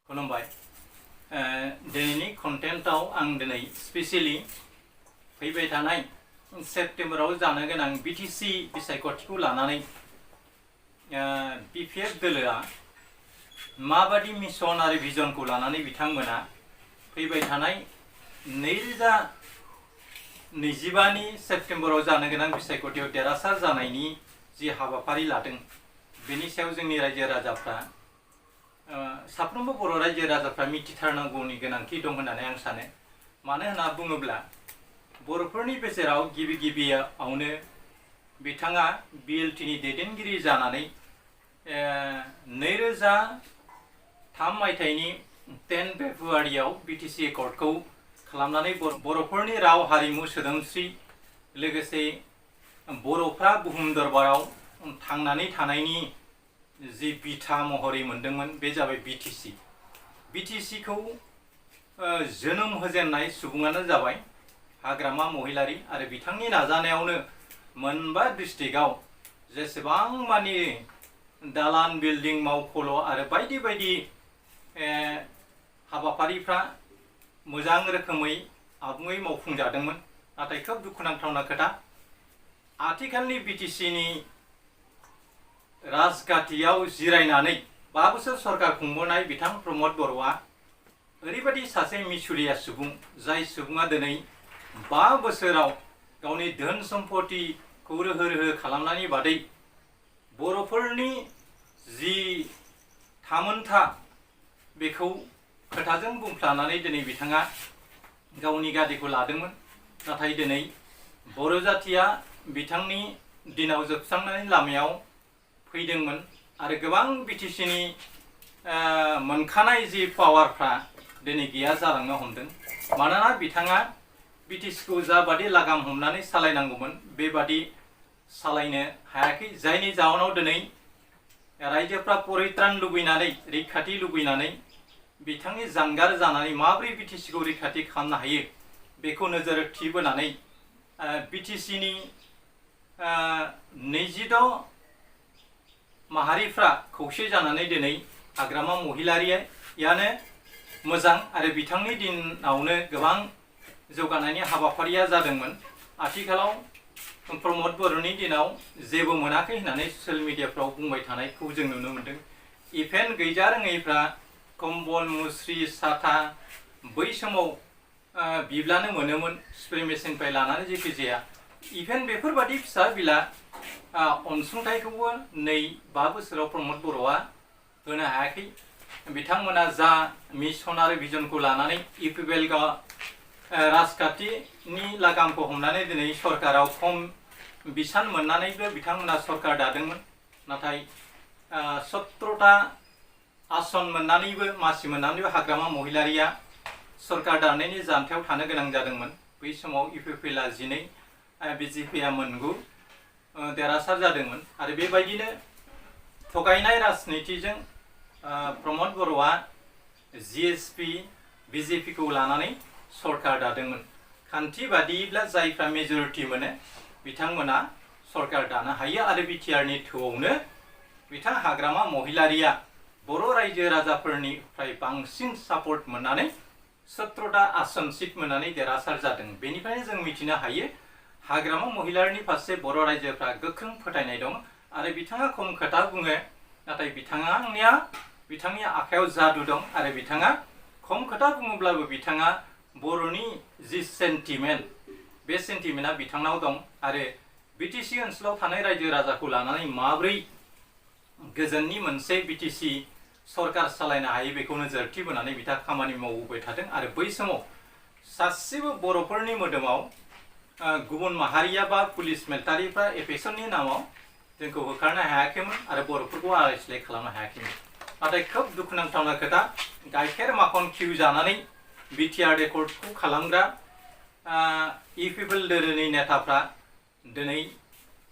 खुलुमबाय दिनैनि कन्टेन्टआव आं दिनै स्पेशली फैबाय थानाय सेप्टेम्बराव जानो गोनां BTC बिसायख'थिखौ लानानै BPF दोलोआ माबादि मिशन आरो भिजनखौ लानानै बिथांमोना फैबाय थानाय 2025 नि सेप्टेम्बराव जानो गोनां बिसायख'थियाव देरहासार जानायनि जि हाबाफारि लादों बेनि सायाव जोंनि रायजो राजाफ्रा साफ्रोमबो बर' रायजो राजाफ्रा मिथिथारनांगौनि गोनांथि दं होननानै आं सानो। मानो होनना बुङोब्ला बर'फोरनि गेजेराव गिबियावनो बिथाङा BLT नि दैदेनगिरि जानानै 2003 मायथाइनि 10 फेब्रुवारियाव BTC एकर्डखौ खालामनानै बर'फोरनि राव हारिमु सोदोमस्रि लोगोसे बर'फ्रा बुहुम दरबाराव थांनानै थानायनि जि बिथा महरै मोनदोंमोन बे जाबाय BTC खौ जोनोम होजेननाय सुबुङानो जाबाय हाग्रामा महिलारी आरो बिथांनि नाजानायावनो मोनबा डिस्ट्रिक्टआव जेसेबां मानि दालान बिल्डिं मावख'ल' आरो बायदि बायदि हाबाफारिफ्रा मोजां रोखोमै आबुङै मावफुंजादोंमोन। नाथाय खोब दुखुनांथावना खोथा आथिखालनि BTC नि राजगादियाव जिरायनानै 5 बोसोर सरकार खुंबोनाय बिथां प्रमद बर'आ ओरैबायदि सासे मिसुरिया सुबुं जाय सुबुङा दिनै 5 बोसोराव गावनि धोन सम्पतिखौ रोहो खालामनायनि बादै बर'फोरनि जि थामोनथा बेखौ खोथाजों बुंफ्लानानै दिनै बिथाङा गावनि गादिखौ लादोंमोन। नाथाय दिनै बर' जातिया बिथांनि दिनाव जोबस्रांनायनि लामायाव फैदोंमोन आरो गोबां BTC नि मोनखानाय जि पावारफ्रा दिनै गैया जालांनो हमदों। मानोना बिथाङा BTC खौ जाबादि लागाम हमनानै सालायनांगौमोन बेबादि सालायनो हायाखै, जायनि जाहोनाव दिनै रायजोफ्रा परित्रान लुबैनानै रैखाथि लुबैनानै बिथांनि जानगार जानानै माबोरै BTC खौ रैखाथि खालामनो हायो बेखौ नोजोर थिबोनानै BTC नि 26 माहारिफ्रा खौसे जानानै दिनै हाग्रामा महिलारियानो मोजां आरो बिथांनि दिनावनो गोबां जौगानायनि हाबाफारिया जादोंमोन। आथिखालाव प्रमद बर'नि दिनाव जेबो मोनाखै होननानै ससियेल मिडियाफ्राव बुंबाय थानायखौ जों नुनो मोनदों। इभेन गैजा रोङैफ्रा कम्बल मुस्रि साथा बै समाव बिब्लानो मोनोमोन स्प्रे मेसिननिफ्राय लानानै जेखि जाया इभेन बेफोरबादि फिसा बिला अनसुंथाइखौबो 5 बोसोराव प्रमद बर'आ होनो हायाखै। बिथांमोना जा मिशन आरो भिजनखौ लानानै इउपिपिएल राजखान्थिनि लागामखौ हमनानै दिनै सरकाराव खम बिसान मोननानैबो बिथांमोना सरकार दादोंमोन। नाथाय 17टा आसन मोननानैबो मासि मोननानैबो हाग्रामा महिलारिया सरकार दानायनि जानथायाव थानो गोनां जादोंमोन। बै समाव इउपिपिएल 12 BJP मोनगु देरहासार जादोंमोन आरो बेबायदिनो थगायनाय राजनितिजों प्रमद बर'आ GSP BJP खौ लानानै सरकार दादोंमोन। खान्थि बादियैब्ला जायफ्रा मेजरिटि मोनो बिथांमोना सरकार दानो हायो आरो BTR नि थौआवनो बिथां हाग्रामा महिलारिया बर' रायजो राजाफोरनिफ्राय बांसिन सापर्ट मोननानै 17टा आसन सिट मोननानै देरहासार जादों। बेनिफ्रायनो जों मिथिनो हायो हाग्रामा महिलारिनि फारसे बर' रायजोफ्रा गोख्रों फोथायनाय दं आरो बिथाङा खम खोथा बुङो नाथाय बिथांनि आखायाव जादु दं आरो बिथाङा खम खोथा बुङोब्लाबो बिथाङा बर'नि जि सेन्टिमेन्ट बे सेन्टिमेन्टआ बिथांनाव दं आरो BTC ओनसोलाव थानाय रायजो राजाखौ लानानै माब्रै गोजोननि मोनसे BTC सरकार सालायनो हायो बेखौ नोजोर थिबोनानै बिथाङा खामानि मावबोबाय थादों। आरो बै समाव सासेबो बर'फोरनि मोदोमाव गुबुन माहारिया बा पुलिस मिलिटारिफ्रा एफेक्सननि नामाव जोंखौ होखारनो हायाखैमोन आरो बर'फोरखौ आलाय सिलाय खालामनो हायाखैमोन। नाथाय खोब दुखुनांथावना खोथा गाइखेर माखन खिउ जानानै BTR एकर्डखौ खालामग्रा इउपिपिएल दोलोनि नेताफ्रा दिनै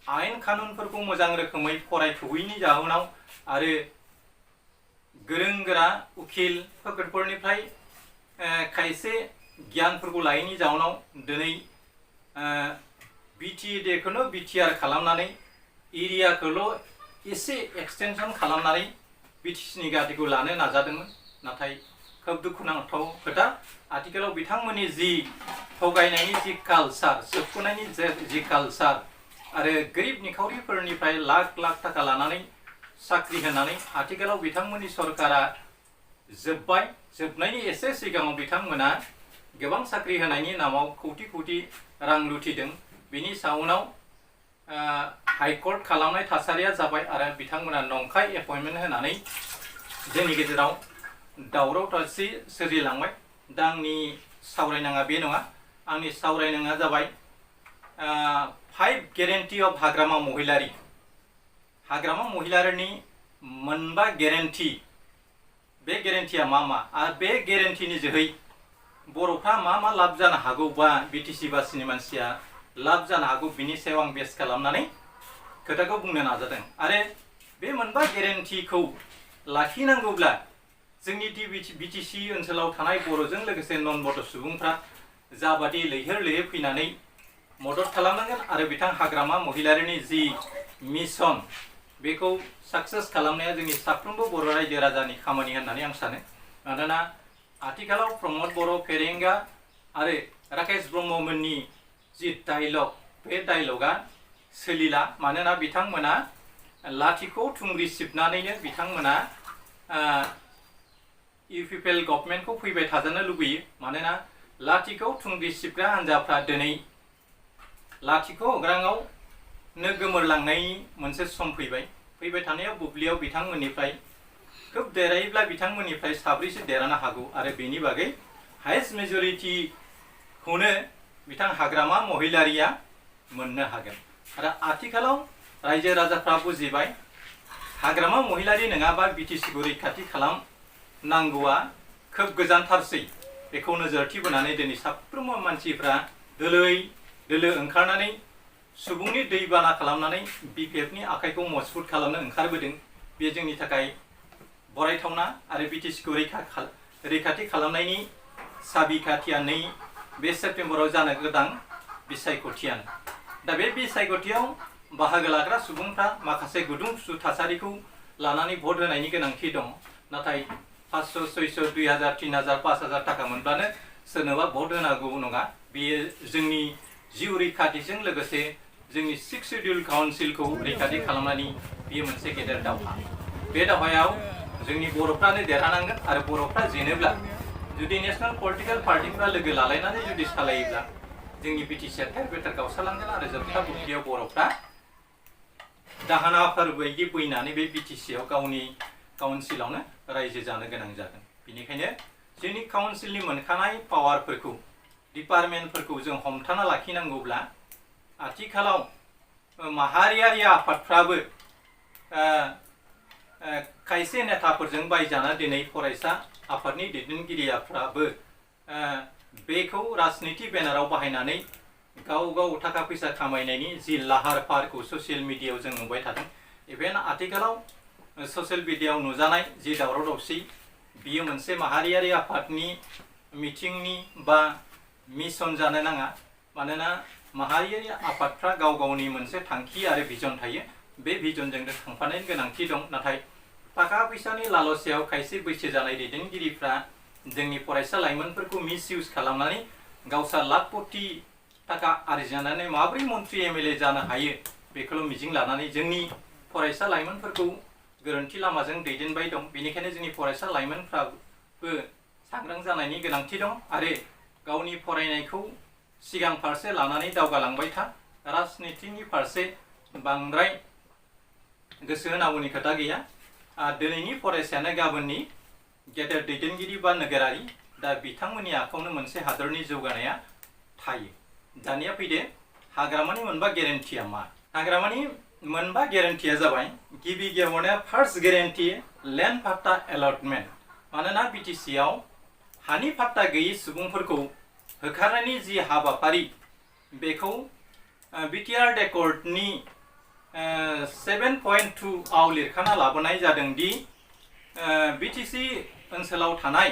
आयेन कानुनफोरखौ मोजां रोखोमै फरायथ'यैनि जाहोनाव आरो गोरों गोरा उखिल फोरनिफ्राय खायसे गियानफोरखौ लायैनि जाहोनाव दिनै BTखौनो BTR खालामनानै एरियाखौल' एसे एक्सटेनसन खालामनानै BTC नि गादिखौ लानो नाजादोंमोन। नाथाय खोब दुखुनांथाव खोथा आथिखालाव बिथांमोननि जि थगायनायनि जि कालचार सोबख'नायनि जि कालचार आरो गरिब निखावरिफोरनिफ्राय लाख लाख थाखा लानानै साख्रि होनानै आथिखालाव बिथांमोननि सरकारा जोबनायनि एसे सिगाङाव बिथांमोना गोबां साख्रि होनायनि नामाव कौटि कौटि रां लुथिदों। बिनि जाउनाव हाइकर्ट खालामनाय थासारिया जाबाय आरो बिथांमोना नंखाय एपइन्टमेन्ट होनानै जोंनि गेजेराव दावराव दावसि सोरजिलांबाय। दा आंनि सावरायनाङा बे नङा, आंनि सावरायनाङा जाबाय 5 guarantee of Hagrama Mohilary. Hagrama महिलारिनि 5 guarantee, बे गेरेन्टिया मा मा आरो बे गेरेन्टिनि जोहै बर'फ्रा मा मा लाब जानो हागौ बा बिटिसि बासिनि मानसिया लाब जानो हागौ बिनि सायाव आं बेस खालामनानै खोथाखौ बुंनो नाजादों। आरो बे 5 गेरेन्टिखौ लाखिनांगौब्ला जोंनि बिटिसि ओनसोलाव थानाय बर'जों लोगोसे नन बर' सुबुंफ्रा जाबादि लैहोर लैहोर फैनानै मदद खालामनांगोन आरो बिथां हाग्रामा महिलारिनि जि मिशन बेखौ साक्सेस खालामनाया जोंनि साफ्रोमबो बर' रायजो राजानि खामानि होननानै आं सानो। मानोना आथिखालाव प्रमद बर', फेरेंगा आरो राकेश ब्रह्ममोननि जि डायलग, बे डायलगा सोलिला। मानोना बिथांमोना लाथिख' थुंग्रि सिबनानैनो बिथांमोना इउपिपिएल गभर्नमेन्टखौ फैबाय थाजानो लुबैयो। मानोना लाथिख' थुंग्रि सिबग्रा हान्जाफ्रा दिनै लाथिख' अग्राङावनो गोमोरलांनायनि मोनसे सम फैबाय थानायाव बुब्लियाव बिथांमोननिफ्राय खोब देरहायोब्ला बिथांमोननिफ्राय साब्रैसो देरहानो हागौ आरो बेनि बागै हाइस्ट मेजरिटिखौनो बिथां हाग्रामा महिलारिया मोननो हागोन। आरो आथिखालाव रायजो राजाफ्रा बुजिबाय हाग्रामा महिलारि नङाबा बिटिसिखौ रैखाथि खालामनांगौआ खोब गोजानथारसै। बेखौ नोजोरथि बोनानै दिनै साफ्रोमबो मानसिफ्रा दोलो ओंखारनानै सुबुंनि दैबाना खालामनानै बिपिएफनि आखाइखौ मजबुत खालामनो ओंखारबोदों। बे जोंनि थाखाय बरायथावना आरो बिटिसिखौ रैखाथि खालामनायनि साबिखाथिया बे सेप्तेम्बराव जानो गोनां बिसायख'थियानो। दा बे बिसायख'थियाव बाहागो लाग्रा सुबुंफ्रा माखासे गुदुं गुसु थासारिखौ लानानै भट होनायनि गोनांथि दं। नाथाय 500, 600, 2000, 3000, 5000 थाखा मोनब्लानो सोरनोबा भट होनांगौ नङा। बेयो जोंनि जिउ रैखाथिजों लोगोसे जोंनि 6 शेड्यूल काउन्सिलखौ रैखाथि खालामनायनि बेयो मोनसे गेदेर दावहा। बे दावहायाव जोंनि बर'फ्रानो देरहानांगोन आरो बर'फ्रा जेनोब्ला जुदि नेशनेल पलिटिकल पार्टिफ्रा लोगो लालायनानै जुदि सालायोब्ला जोंनि बिटिसिआ थेर बेथेर गावस्रालांगोन आरो जोबथा बुब्लियाव बर'फ्रा दाहोनाफोर बायदि बैनानै बे बिटिसिआव गावनि काउन्सिलावनो रायजो जानो गोनां जागोन। बेनिखायनो जोंनि काउन्सिलनि मोनखानाय पावारफोरखौ डिपार्टमेन्टफोरखौ जों हमथाना लाखिनांगौब्ला आथिखालाव माहारियारि आफादफ्राबो खायसे नेताफोरजों बायजाना दिनै फरायसा आफादनि दैदेनगिरिफ्राबो बेखौ राजनिति बेनाराव बाहायनानै गाव थाखा फैसा खामायनायनि जि लाहार फाहारखौ ससियेल मिडियायाव जों नुबाय थादों। इभेन आथिखालाव ससियेल मिडियायाव नुजानाय जि दावराव दावसि बियो मोनसे माहारियारि आफादनि मिटिंनि बा मिशन जानो नाङा। मानोना माहारियारि आफादफ्रा गावनि मोनसे थांखि आरो भिजन थायो। बे भिजनजों थांफानायनि गोनांथि दं। नाथाय थाखा फैसानि लालसायाव खायसे बैसो जानाय दैदेनगिरिफ्रा जोंनि फरायसा लाइमोनफोरखौ मिसइउज खालामनानै गावसा लाख कोटि थाखा आरजिनानै माबोरै मन्त्रि एमएलए जानो हायो बेखौल' मिजिं लानानै जोंनि फरायसा लाइमोनफोरखौ गोरोन्थि लामाजों दैदेनबाय दं। बेनिखायनो जोंनि फरायसा लाइमोनफ्राबो सांग्रां जानायनि गोनांथि दं आरो गावनि फरायनायखौ सिगां फारसे लानानै दावगालांबाय था। राजनितिनि फारसे बांद्राय गोसो होनांगौनि खोथा गैया। दिनैनि फरायसायानो गाबोननि गेदेर दैदेनगिरि बा नोगोरारि। दा बिथांमोननि आखायावनो मोनसे हादरनि जौगानाया थायो। दानिया फैदो हाग्रामानि 5 गेरेन्टिया मा? हाग्रामानि 5 गेरेन्टिया जाबाय गिबि गिबियावनो फार्स्ट गेरेन्टि लेन्ड पाट्टा एलटमेन्ट। मानोना बिटिसिआव हानि पाट्टा गैयै सुबुंफोरखौ होखारनायनि जि हाबाफारि बेखौ बिटिआर डेकर्डनि 7.2 आव लिरखाना लाबोनाय जादों दि बिटिसि ओनसोलाव थानाय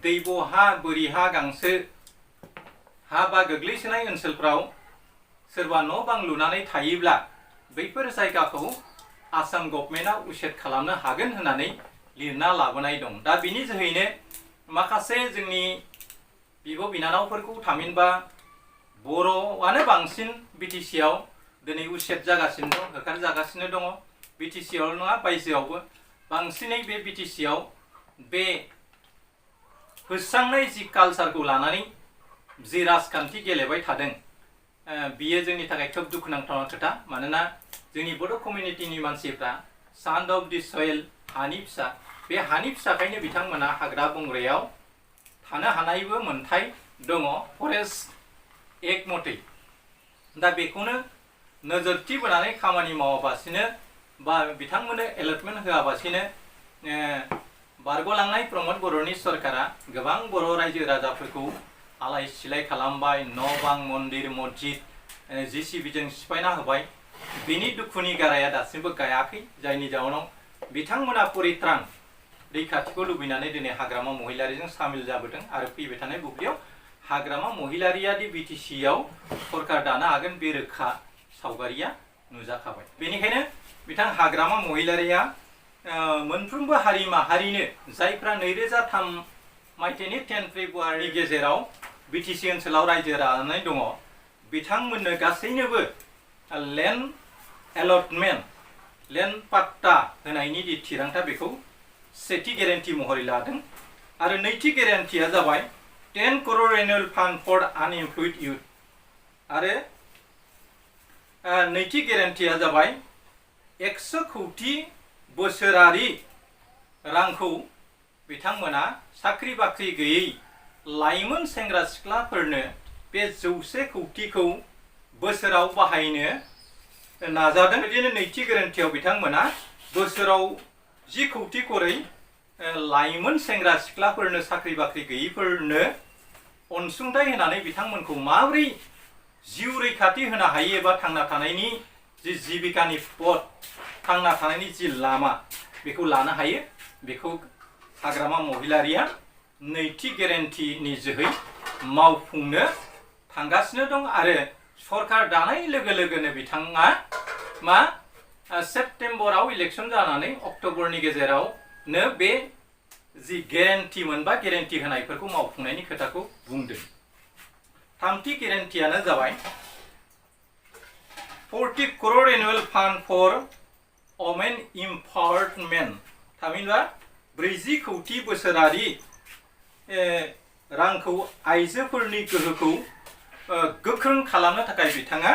दैब हा, बोरि हा, गांसो हा बा गोग्लैसोनाय ओनसोलफ्राव सोरबा न' बां लुनानै थायोब्ला बैफोर जायगाखौ आसाम गभर्नमेन्टआ उसेद खालामनो हागोन होननानै लिरना लाबोनाय दं। दा बिनि जोहैनो माखासे जोंनि बिब' बिनानावफोरखौ थामहिनबा बर'आनो बांसिन BTC आव दिनै उसेट जागासिनो दं, होखारजागासिनो दङ। BTC आवल' नङा, बायजोआवबो बांसिनै बे BTC आव बे फोस्रांनाय जि कालचारखौ लानानै जि राजखान्थि गेलेबाय थादों, बियो जोंनि थाखाय खोब दुखुनांथाव खोथा। मानोना जोंनि बड' कमिउनिटिनि मानसिफ्रा सान अफ दि सयल, हानि फिसा, बे हानि फिसाखायनो बिथांमोना हाग्रा बंग्रायाव थानो हानायबो मोन्थाय दङ फरेस्ट एक्ट मथै। दा बेखौनो नोजोरथि बोनानै खामानि मावाबासिनो बा बिथांमोननो एलटमेन्ट होआबासिनो बारग'लांनाय प्रमद बर'नि सरकारा गोबां बर' रायजो राजाफोरखौ आलाय सिलाय खालामबाय, न' बां, मन्दिर, मस्जिद JCBजों सिफायना होबाय। बिनि दुखुनि गाराया दासिमबो गायाखै, जायनि जाउनाव बिथांमोना परित्राण रैखाथिखौ लुबैनानै दिनै हाग्रामा महिलारिजों सामिल जाबोदों आरो फैबाय थानाय बुब्लियाव हाग्रामा महिलारिया दि BTC आव सरकार दानो हागोन बे रोखा सावगारिया नुजाखाबाय। बेनिखायनो बिथां हाग्रामा महिलारिया मोनफ्रोमबो हारि माहारिनो जायफ्रा 2003 मायथाइनि 10 फेब्रुवारि गेजेराव BTC ओनसोलाव रायजो जानानै दङ, बिथांमोननो गासैनोबो लेन्ड एलटमेन्ट, लेन्ड पाट्टा होनायनि जि थिरांथा बेखौ सेथि गेरेन्टि महरै लादों। आरो नैथि गेरेन्टिया जाबाय 10 crore annual fund for unemployed youth. आरो नैथि गेरेन्टिया जाबाय 100 कौटि बोसोरारि रांखौ बिथांमोना साख्रि बाख्रि गैयै लाइमोन सेंग्रा सिख्लाफोरनो बे 100 कौटिखौ बोसोराव बाहायनो नाजादों। बिदिनो नैथि गेरेन्टियाव बिथांमोना बोसोराव 10 कौटि करै लाइमोन सेंग्रा सिख्लाफोरनो साख्रि बाख्रि गैयैफोरनो अनसुंथाइ होनानै बिथांमोनखौ माबोरै जिउ रैखाथि होनो हायो एबा थांना थानायनि जि जिबिकानि पथ, थांना थानायनि जि लामा बेखौ लानो हायो, बेखौ हाग्रामा महिलारिया नैथि गेरेन्टिनि जोहै मावफुंनो थांगासिनो दं। आरो सरकार दानाय लोगो लोगोनो बिथाङा सेप्तेम्बराव इलेक्सन जानानै अक्ट'बरनि गेजेरावनो बे जि गेरेन्टि मोनबा गेरेन्टि होनायफोरखौ मावफुंनायनि खोथाखौ बुंदों। थामथि गेरेन्टियानो जाबाय 40 crore annual fund for women empowerment, थामहिनबा 40 कौटि बोसोरारि रांखौ आइजोफोरनि गोहोखौ गोख्रों खालामनो थाखाय बिथाङा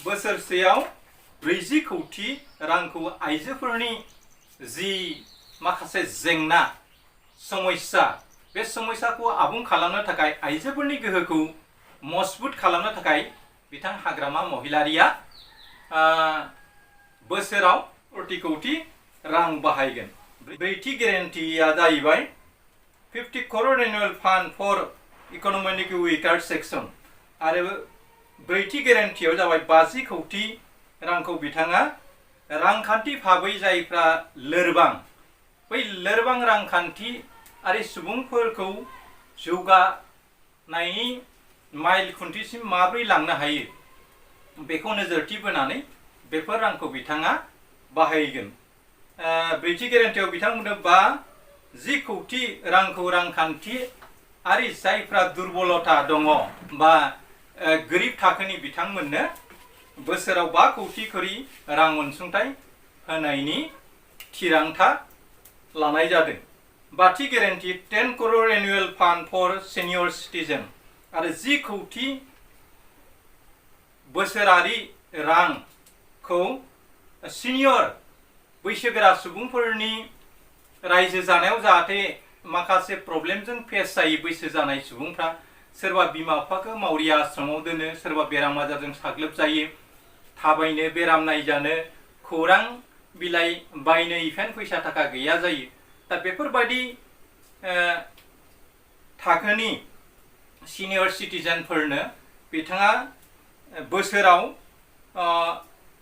बोसोरसेयाव 40 कौटि रांखौ आइजोफोरनि जि माखासे जेंना समस्या, बे समस्याखौ आबुं खालामनो थाखाय आइजोफोरनि गोहोखौ मजबुत खालामनो थाखाय बिथां हाग्रामा महिलारिया बोसोराव 40 कौटि रां बाहायगोन। ब्रैथि गेरेन्टिया जाहैबाय 50 crore annual fund for economic weaker section. आरो ब्रैथि गेरेन्टियाव जाबाय 50 कौटि रांखौ बिथाङा रांखान्थि भाबै जायफ्रा लोरबां, बै लोरबां रांखान्थियारि सुबुंफोरखौ जौगानायनि माइल खुन्थिसिम माबोरै लांनो हायो बेखौ नोजोरथि बोनानै बेफोर रांखौ बिथाङा बाहायगोन। ब्रैथि गेरेन्टियाव बिथांमोननो 50 कौटि रांखौ रांखान्थियारि जायफ्रा दुर्बलता दङ बा गोरिब थाखोनि बिथांमोननो बोसोराव 5 कौटि करि रां अनसुंथाइ होनायनि थिरांथा लानाय जादों। बाथि guarantee 10 crore annual fund for senior citizen आरो 10 कौटि बोसोरारि रांखौ सिनियर बैसोगोरा सुबुंफोरनि रायजो जानायाव जाहाथे माखासे प्रब्लेमजों फेस जायो। बैसो जानाय सुबुंफ्रा सोरबा बिमा बिफाखौ मावरिया आश्रमाव दोनो, सोरबा बेराम आजारजों साग्लोबजायो, थाबायनो बेराम नायजानो खौरां बिलाइ बायनो इभेन फैसा थाखा गैया जायो। दा बेफोरबायदि थाखोनि सिनियर सिटिजेनफोरनो बिथाङा बोसोराव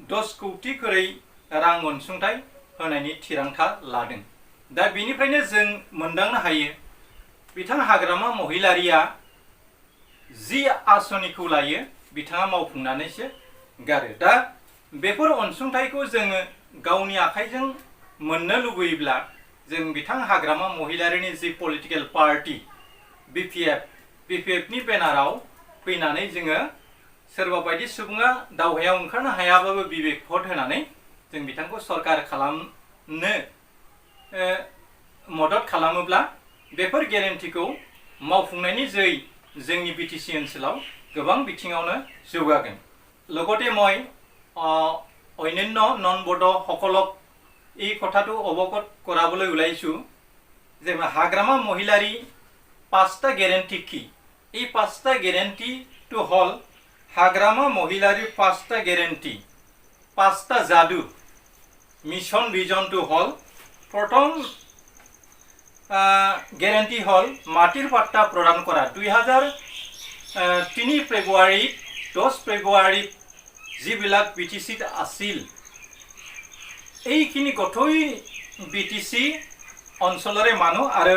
10 कौटि करै रां अनसुंथाइ होनायनि थिरांथा लादों। दा बेनिफ्रायनो जों मोनदांनो हायो बिथां हाग्रामा महिलारिया जि आसनिखौ लायो बिथाङा मावफुंनानैसो गारो। दा बेफोर अनसुंथाइखौ जोङो गावनि आखाइजों मोननो लुबैयोब्ला जों बिथां हाग्रामा महिलारिनि जि पलिटिकेल पार्टी BPF नि बेनाराव फैनानै जोङो सोरबा बायदि सुबुङा दावहायाव ओंखारनो हायाबाबो बिबेक भट होनानै जों बिथांखौ सरकार खालामनो मदद खालामोब्ला बेफोर गेरेन्टिखौ मावफुंनायनि जै जोंनि BTC ओनसोलाव गोबां बिथिङावनो जौगागोन। লগতে মই অন্যান্য নন বড সকলক এই কথাটো অৱগত কৰাবলৈ ওলাইছোঁ যে হাগ্ৰামা মহিলাৰী 5টা গ্যারান্টি কি। এই 5টা গ্যারান্টিটো হল হাগ্রামা মহিলাৰীৰ 5টা গ্যারান্টি 5টা জাদু মিশন ভিজনটো হল প্ৰথম গ্যারান্টি হল মাটিৰ পাট্টা প্ৰদান কৰা 2003 ফেব্ৰুৱাৰী 10 ফেব্ৰুৱাৰী যিবিলাক BTCত আছিল এইখিনি গঠৈ BTC অঞ্চলৰে মানুহ আৰু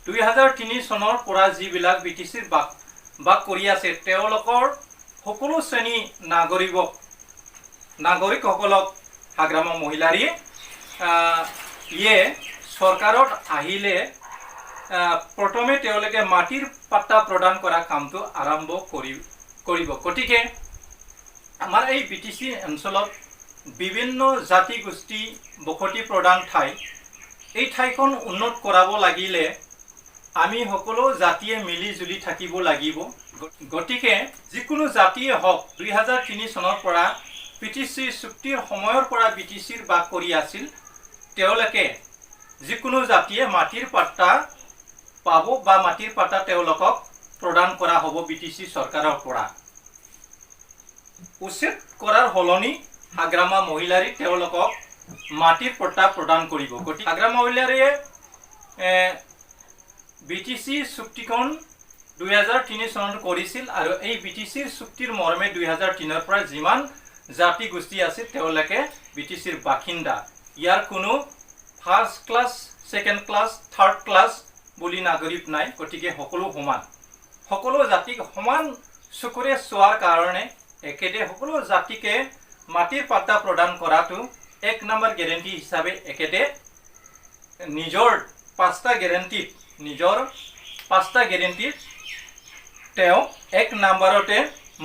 2003 চনৰ পৰা যিবিলাক BTCৰ বাক কৰি আছে তেওঁলোকৰ সকলো শ্ৰেণী নাগৰিকসকলক হাগ্ৰামা মহিলাৰীয়ে চৰকাৰত আহিলে প্ৰথমে তেওঁলোকে মাটিৰ পাট্টা প্ৰদান কৰা কামটো আৰম্ভ কৰিব। গতিকে আমাৰ এই BTC অঞ্চলত বিভিন্ন জাতি গোষ্ঠী বসতি প্ৰদান ঠাই এই ঠাইখন উন্নত কৰাব লাগিলে আমি সকলো জাতিয়ে মিলি জুলি থাকিব লাগিব। গতিকে যিকোনো জাতিয়ে হওক 2003 চনৰ পৰা BTC চুক্তিৰ সময়ৰ পৰা BTCৰ বাক কৰি আছিল তেওঁলোকে যিকোনো জাতিয়ে মাটিৰ পাট্টা পাব বা মাটিৰ পাট্টা তেওঁলোকক প্ৰদান কৰা হ'ব BTC চৰকাৰৰ পৰা। উচিত কৰাৰ হলনি হাগ্ৰামা মহিলাৰী তেওঁলোকক মাটিৰ পাট্টা প্ৰদান কৰিব। গতিকে হাগ্ৰামা মহিলাৰীয়ে BTC চুক্তিখন 2003 চনত কৰিছিল আৰু এই BTCৰ চুক্তিৰ মৰ্মে 2003 পৰা যিমান জাতি গোষ্ঠী আছিল তেওঁলোকে BTCৰ বাসিন্দা। ইয়াৰ কোনো first class second class third class বুলি নাগৰিক নাই। গতিকে সকলো সমান, সকলো জাতিক সমান চকুৰে চোৱাৰ কাৰণে একেদে সকলো জাতিকে মাটিৰ পাট্টা প্ৰদান কৰাটো 1 নম্বৰ গ্যাৰান্টি হিচাপে একেদে নিজৰ 5টা গ্যাৰান্টি তেওঁ 1 নম্বৰতে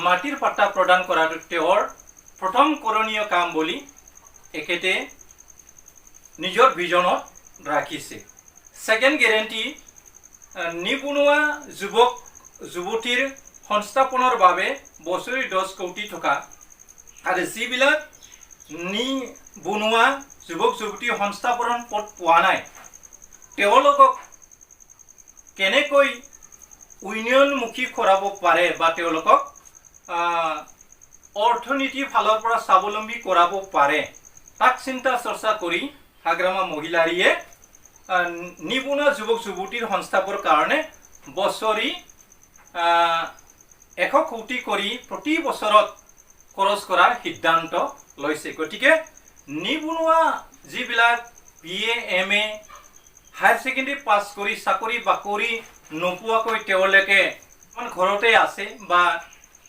মাটিৰ পাট্টা প্ৰদান কৰাটো তেওঁৰ প্ৰথম কৰণীয় কাম বুলি একেদে নিজৰ ভিজনত ৰাখিছে। সেকেন্ড গ্যাৰান্টি নিবনুৱা যুৱক যুৱতীৰ সংস্থাপনৰ বাবে বছৰি 10 কোটি টকা আৰু যিবিলাক নিবনুৱা যুৱক যুৱতী সংস্থাপন পদ পোৱা নাই তেওঁলোকক কেনেকৈ উন্নয়নমুখী কৰাব পাৰে বা তেওঁলোকক অৰ্থনীতিৰ ফালৰ পৰা স্বাৱলম্বী কৰাব পাৰে তাক চিন্তা চৰ্চা কৰি হাগ্ৰামা মহিলাৰীয়ে নিবনুৱা যুৱক যুৱতীৰ সংস্থাপনৰ কাৰণে বছৰি 100 কোটি কৰি প্ৰতি বছৰত খৰচ কৰাৰ সিদ্ধান্ত লৈছে। গতিকে নিবনুৱা যিবিলাক BA MA হায়াৰ সেকেন্ডাৰী পাছ কৰি চাকৰি বাকৰি নোপোৱাকৈ তেওঁলোকে ঘৰতে আছে বা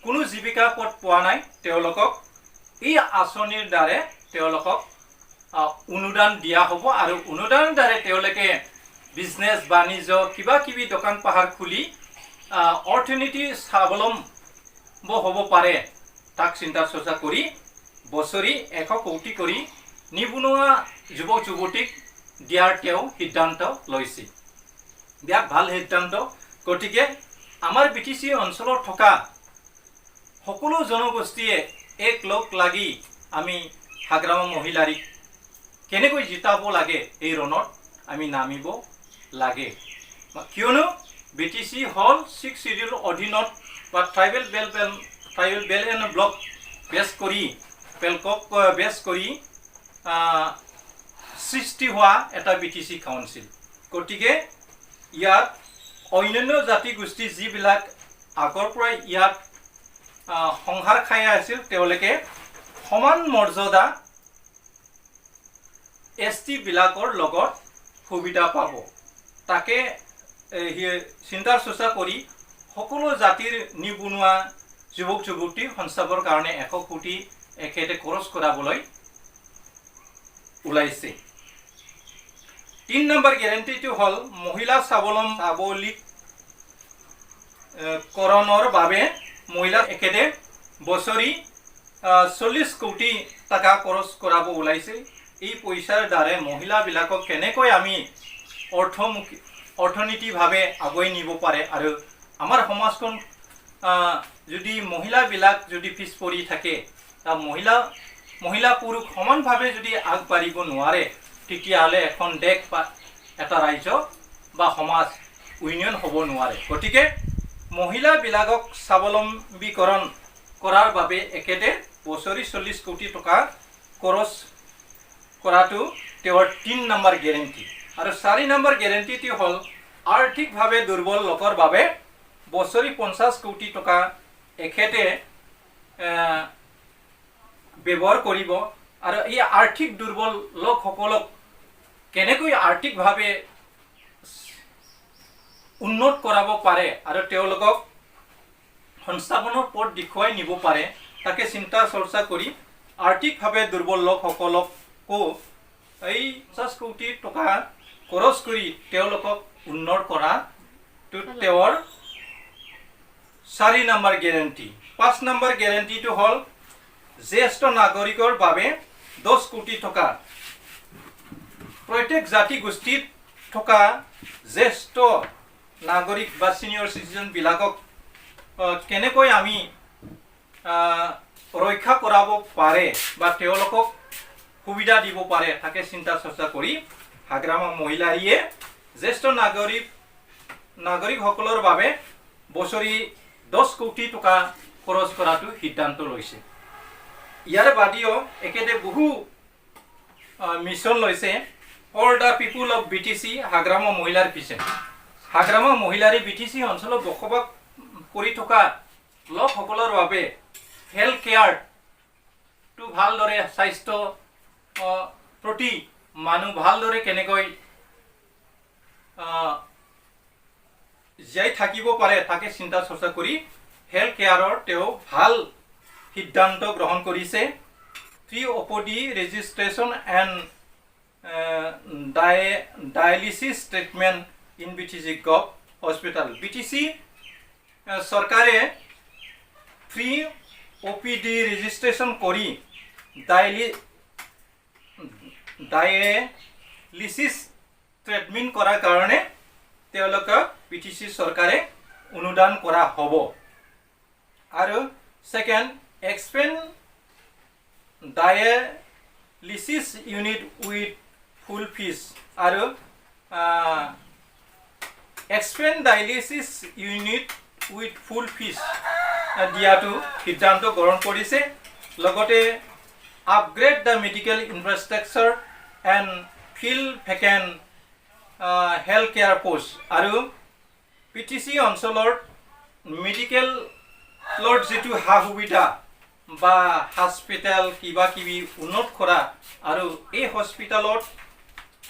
কোনো জীৱিকা পথ পোৱা নাই তেওঁলোকক এই আঁচনিৰ দ্বাৰা তেওঁলোকক অনুদান দিয়া হ'ব আৰু অনুদানৰ দ্বাৰা তেওঁলোকে বিজনেছ বাণিজ্য কিবা কিবি দোকান পাহাৰ খুলি অৰ্থনীতি স্বাৱলম্বী হ'ব পাৰে তাক চিন্তা চৰ্চা কৰি বছৰি 100 কোটি কৰি নিবনুৱা যুৱক যুৱতীক দিয়াৰ তেওঁ সিদ্ধান্ত লৈছে। বিৰাট ভাল সিদ্ধান্ত। গতিকে আমাৰ BTC অঞ্চলত থকা সকলো জনগোষ্ঠীয়ে এক লগ লাগি আমি হাগ্ৰামা মহিলাৰীক কেনেকৈ জিতাব লাগে এই ৰণত আমি নামিব লাগে। কিয়নো BTC হল 6 শিডিউল অধীনত বা ট্ৰাইবেল বেল এণ্ড ব্লক বেছ কৰি সৃষ্টি হোৱা এটা BTC কাউন্সিল। গতিকে ইয়াত অন্যান্য জাতি গোষ্ঠী যিবিলাক আগৰ পৰা ইয়াত সংহাৰ খাই আছিল তেওঁলোকে সমান মৰ্যাদা ST বিলাকৰ লগত সুবিধা পাব তাকে চিন্তা চৰ্চা কৰি সকলো জাতিৰ নিবনুৱা যুৱক যুৱতী সংস্থাপনৰ কাৰণে 100 কোটি একেতে খৰচ কৰাবলৈ ওলাইছে। 3 নম্বৰ গেৰাণ্টিটো হ'ল মহিলা স্বাৱলম্বীকৰণৰ বাবে মহিলা একেদে বছৰি 40 কোটি টাকা খৰচ কৰাব ওলাইছে। এই পইচাৰ দ্বাৰা মহিলাবিলাকক কেনেকৈ আমি অৰ্থনীতিভাৱে আগুৱাই নিব পাৰে আৰু আমাৰ সমাজখন যদি মহিলাবিলাক যদি পিছ পৰি থাকে মহিলা পুৰুষ সমানভাৱে যদি আগবাঢ়িব নোৱাৰে তেতিয়াহ'লে এখন দেশ বা এটা ৰাজ্য বা সমাজ উন্নয়ন হ'ব নোৱাৰে। গতিকে মহিলাবিলাকক স্বাৱলম্বীকৰণ কৰাৰ বাবে একেদে বছৰি 40 কোটি টকা খৰচ কৰাটো তেওঁৰ 3 নম্বৰ গেৰাণ্টি। আৰু 4 নম্বৰ গেৰাণ্টিটো হ'ল আৰ্থিকভাৱে দুৰ্বল লোকৰ বাবে বছৰি 50 কোটি টকা এখেতে ব্যৱহাৰ কৰিব। আৰু এই আৰ্থিক দুৰ্বল লোকসকলক কেনেকৈ আৰ্থিকভাৱে উন্নত কৰাব পাৰে আৰু তেওঁলোকক সংস্থাপনৰ পথ দেখুৱাই নিব পাৰে তাকে চিন্তা চৰ্চা কৰি আৰ্থিকভাৱে দুৰ্বল লোকসকলকো এই 50 কোটি টকা খৰচ কৰি তেওঁলোকক উন্নত কৰাটো তেওঁৰ 4 নম্বৰ গেৰাণ্টি। 5 নম্বৰ গেৰাণ্টিটো হ'ল জ্যেষ্ঠ নাগৰিকৰ বাবে 10 কোটি টকা। প্ৰত্যেক জাতি গোষ্ঠীত থকা জ্যেষ্ঠ নাগৰিক বা ছিনিয়ৰ চিটিজেনবিলাকক কেনেকৈ আমি ৰক্ষা কৰাব পাৰে বা তেওঁলোকক সুবিধা দিব পাৰে তাকে চিন্তা চৰ্চা কৰি হাগ্ৰামা মহিলাৰীয়ে জ্যেষ্ঠ নাগৰিকসকলৰ বাবে বছৰি 10 কোটি টকা খৰচ কৰাটো সিদ্ধান্ত লৈছে। ইয়াৰ বাদেও একেদে বহু মিছন লৈছে। For the people of BTC Hagrama মহিলাৰ ভিজন। হাগ্ৰামা মহিলাৰী BTC অঞ্চলত বসবাস কৰি থকা লোকসকলৰ বাবে হেল্থ কেয়াৰটো ভালদৰে স্বাস্থ্য প্ৰতি মানুহ ভালদৰে কেনেকৈ জীয়াই থাকিব পাৰে তাকে চিন্তা চৰ্চা কৰি হেল্থ কেয়াৰৰ তেওঁ ভাল সিদ্ধান্ত গ্ৰহণ কৰিছে। Free OPD registration and dialysis treatment in BTC gov hospital. BTC চৰকাৰে ফ্ৰী OPD ৰেজিষ্ট্ৰেশ্যন কৰি ডায়ালিচিছ ট্ৰিটমেণ্ট কৰাৰ কাৰণে তেওঁলোকক BTC চৰকাৰে অনুদান কৰা হ'ব। আৰু সেকেন্ড এক্সপেণ্ড ডায়ালিচিছ ইউনিট উইথ ফুল ফিজ আৰু এক্সপেণ্ড ডায়ালিচিছ ইউনিট উইথ ফুল ফিজ দিয়াটো সিদ্ধান্ত গ্ৰহণ কৰিছে। লগতে upgrade the medical infrastructure and fill vacant health care post. আৰু BTC অঞ্চলৰ মেডিকেলৰ যিটো সা সুবিধা বা হস্পিটেল কিবা কিবি উন্নত কৰা আৰু এই হস্পিটেলত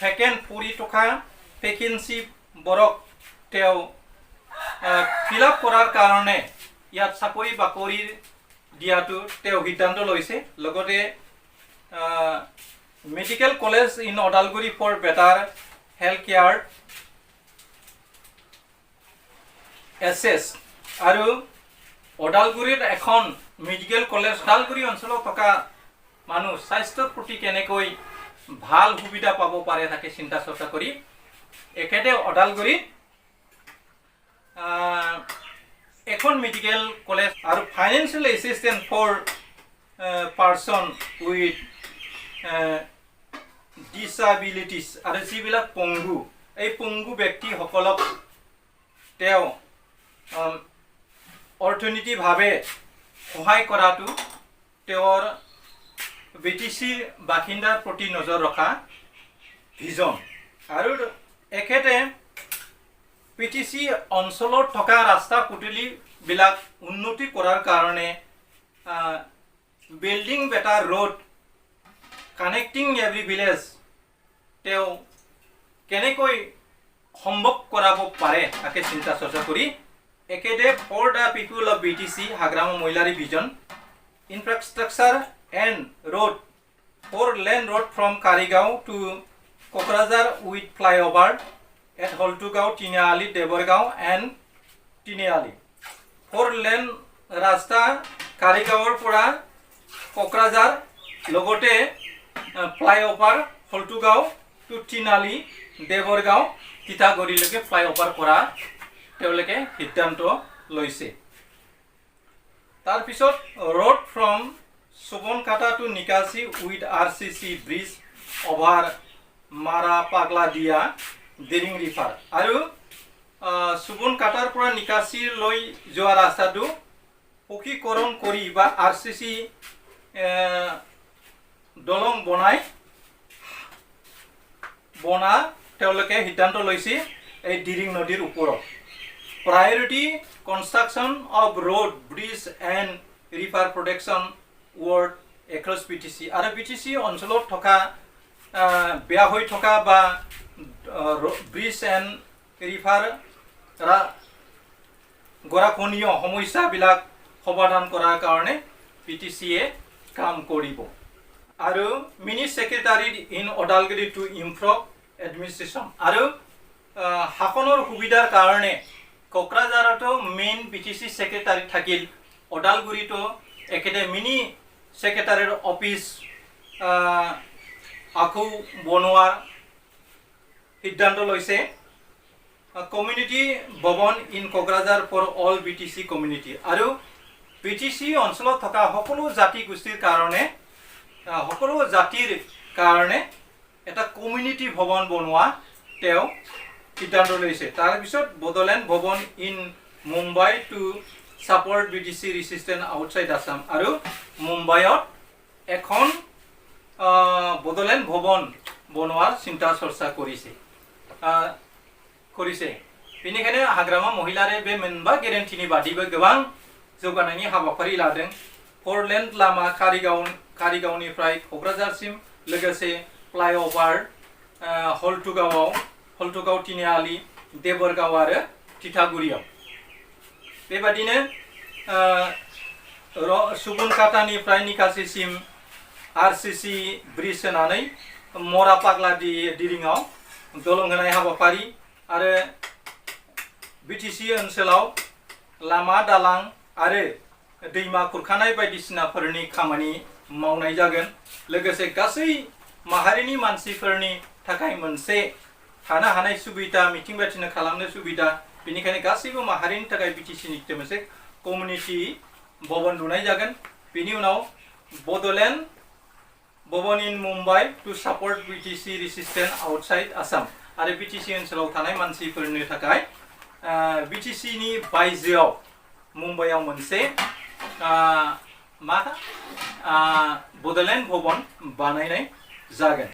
ভেকেণ্ট পৰি থকা ভেকেঞ্চিবোৰক তেওঁ ফিল আপ কৰাৰ কাৰণে ইয়াত চাকৰি বাকৰি দিয়াটো তেওঁ সিদ্ধান্ত লৈছে। লগতে medical college in Udalguri for better health care access. আৰু ওদালগুৰিত এখন মেডিকেল কলেজ ওদালগুৰি অঞ্চলত থকা মানুহ স্বাস্থ্যৰ প্ৰতি কেনেকৈ ভাল সুবিধা পাব পাৰে তাকে চিন্তা চৰ্চা কৰি একেদে ওদালগুৰিত এখন মেডিকেল কলেজ আৰু financial assistant for person with disabilities আৰু যিবিলাক পংগু এই পংগু ব্যক্তিসকলক তেওঁ অৰ্থনীতিভাৱে সহায় কৰাটো তেওঁৰ BTC বাসিন্দাৰ প্ৰতি নজৰ ৰখা ভিজন। আৰু একেতে BTC অঞ্চলত থকা ৰাস্তা পদূলিবিলাক উন্নতি কৰাৰ কাৰণে building better road connecting every village তেওঁ কেনেকৈ সম্ভৱ কৰাব পাৰে তাকে চিন্তা চৰ্চা কৰি একেদে for the people of BTC Hagrama Mohilary vision infrastructure and road 4 lane road from Karigaon to Kokrajhar with flyover at Holtugao, Tiniali, Deborgao and Tiniali. 4-lane rasta Karigaor pora Kokrajhar logote flyover Holtugao to Tiniali, Deborgao, Titagori leke flyover pora teoleke Hiddanto loise. Tar pisot road from Subonkata to Nikasi with RCC bridge over Mara Pagladia Dering River. Aru Subonkata pura Nikasi loi joa rasta du Poki koron kori ba RCC dolong bonai bona teoleke Hiddanto loise ei Dering nodir uporo. Priority construction of road, bridge and river protection work across BTC. Aru BTC onsolot thoka beya hoi thoka ba bridge and river ra gorakoniyo homoisa bilak hobadan korar karone BTC e kam koribo. Aru mini secretary in Odalgiri to improve administration. Aru hakonor hubidar karone Kokrajharato main BTC secretary thakil Odalguri to ekede mini secretary office aku bonwar Hiddanto loise community bhavan in Kokrajhar for all BTC community. Aru BTC অঞ্চলত থকা সকলো জাতি গোষ্ঠীৰ কাৰণে সকলো জাতিৰ কাৰণে এটা কমিউনিটি ভৱন বনোৱা তেও Hiddanto loise. Tar pisot Bodoland Bhavan in Mumbai to support BTC resistance outside Assam. Aru Mumbai ekhon Bodoland Bhavan bonwar cinta chorcha korise. Benikhaine Hagrama Mohilary be menba guarantee ni badibo gobang jौगानायनि हाबाफारि लादों. 4-lane लामा कारिगावनिफ्राय क'क्राझारसिम लोगोसे फ्लाइओभार हल्टुगाव तिनिआलि देबरगाव आरो तितागुरियाव बेबादिनो सुबुनकाटानिफ्राय निकासिसिम RCC bridge होनानै मरा पाग्ला दिरिङाव दलं होनाय हाबाफारि आरो बीटीसी ओनसोलाव लामा दालां आरो दैमा खुरखानाय बायदिसिनाफोरनि खामानि मावनाय जागोन लोगोसे गासै माहारिनि मानसिफोरनि थाखाय मोनसे थानो हानाय सुबिदा मिटिं बायदिसिना खालामनो सुबिदा बेनिखायनो गासैबो माहारिनि थाखाय बीटीसी नि मोनसे कमिउनिटी भवन लुनाय जागोन बेनि उनाव Bodoland Bhawan in Mumbai to support BTC resistance outside Assam आरो बीटीसी ओनसोलाव थानाय मानसिफोरनि थाखाय बीटीसी नि बायजोआव मुम्बाइआव मोनसे बड'लेण्ड भवन बानायनाय जागोन।